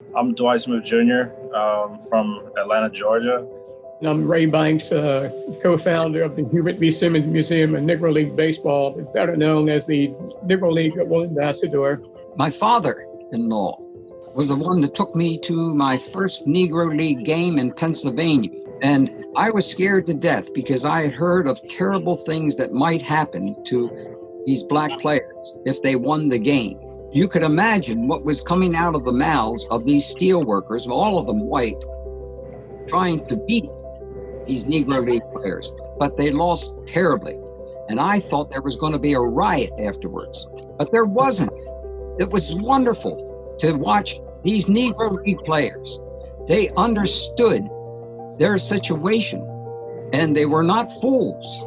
I'm Dwight Smith Jr. From Atlanta, Georgia. I'm Ray Banks, co-founder of the Hubert B. Simmons Museum of Negro League Baseball, better known as the Negro League Ambassador. My father-in-law was the one that took me to my first Negro League game in Pennsylvania. And I was scared to death because I had heard of terrible things that might happen to these black players if they won the game. You could imagine what was coming out of the mouths of these steel workers, all of them white, trying to beat these Negro League players, but they lost terribly. And I thought there was going to be a riot afterwards, but there wasn't. It was wonderful to watch these Negro League players. They understood their situation and they were not fools.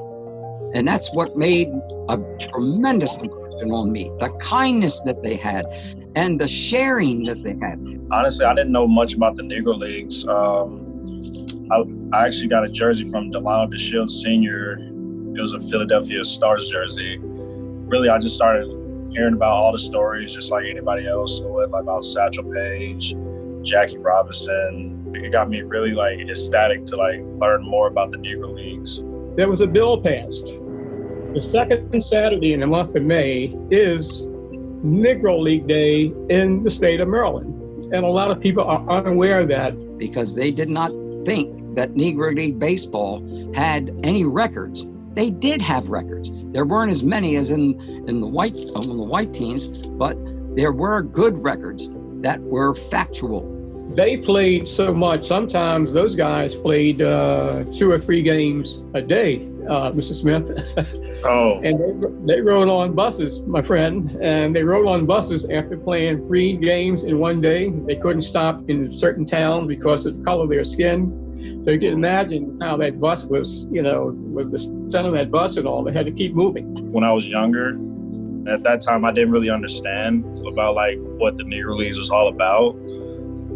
And that's what made a tremendous impression on me, the kindness that they had and the sharing that they had. Honestly, I didn't know much about the Negro Leagues. I actually got a jersey from Delano DeShields Sr. It was a Philadelphia Stars jersey. Really, I just started hearing about all the stories, just like anybody else would, like about Satchel Paige, Jackie Robinson. It got me really ecstatic to learn more about the Negro Leagues. There was a bill passed. The second Saturday in the month of May is Negro League Day in the state of Maryland. And a lot of people are unaware of that. Because they did not think that Negro League Baseball had any records. They did have records. There weren't as many as in the white teams, but there were good records that were factual. They played so much. Sometimes those guys played 2 or 3 games a day, Mr. Smith. Oh. And they rode on buses, my friend, and they rode on buses after playing 3 games in one day. They couldn't stop in certain towns because of the color of their skin. So you can imagine how that bus was, with the center of that bus and all, they had to keep moving. When I was younger, at that time, I didn't really understand about what the Negro Leagues was all about.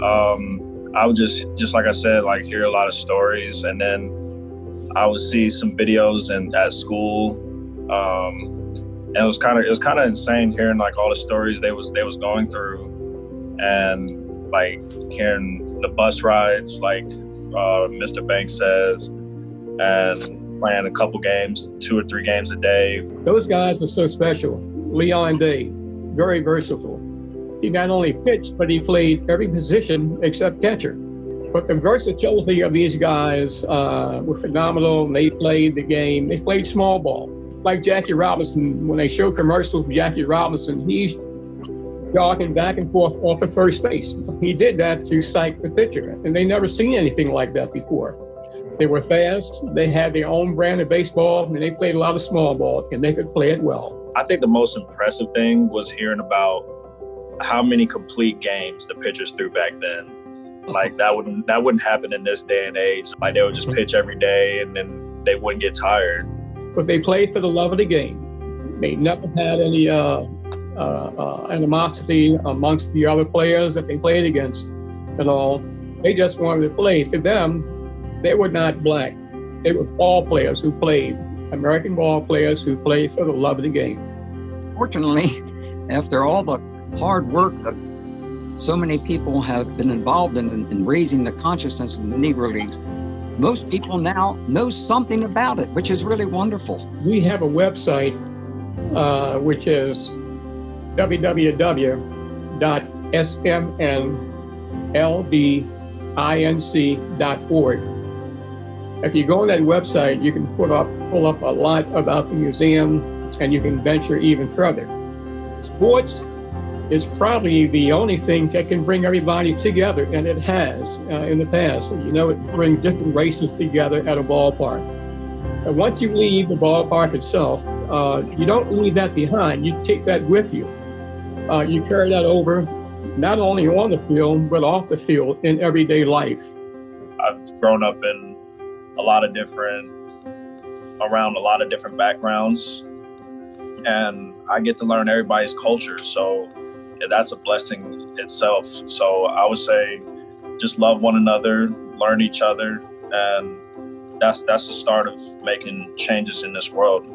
I would just like I said, hear a lot of stories, and then I would see some videos at school. And it was kind of insane hearing all the stories they was going through, and hearing the bus rides, Mr. Banks says, and playing a couple games, 2 or 3 games a day. Those guys were so special. Leon Day, very versatile. He not only pitched, but he played every position except catcher. But the versatility of these guys were phenomenal. They played the game. They played small ball. Like Jackie Robinson, when they show commercials of Jackie Robinson, he's jogging back and forth off of first base. He did that to psych the pitcher, and they never seen anything like that before. They were fast. They had their own brand of baseball, and they played a lot of small ball, and they could play it well. I think the most impressive thing was hearing about how many complete games the pitchers threw back then. That wouldn't happen in this day and age. They would just pitch every day, and then they wouldn't get tired. But they played for the love of the game. They never had any animosity amongst the other players that they played against at all. They just wanted to play. To them, they were not black. They were ball players who played, American ball players who played for the love of the game. Fortunately, after all the hard work that so many people have been involved in raising the consciousness of the Negro Leagues, most people now know something about it, which is really wonderful. We have a website, which is www.smnldinc.org. If you go on that website, you can pull up a lot about the museum, and you can venture even further. Sports is probably the only thing that can bring everybody together, and it has in the past. It brings different races together at a ballpark. And once you leave the ballpark itself, you don't leave that behind. You take that with you. You carry that over, not only on the field, but off the field in everyday life. I've grown up in around a lot of different backgrounds, and I get to learn everybody's culture. So that's a blessing itself. So I would say just love one another, learn each other, and that's the start of making changes in this world.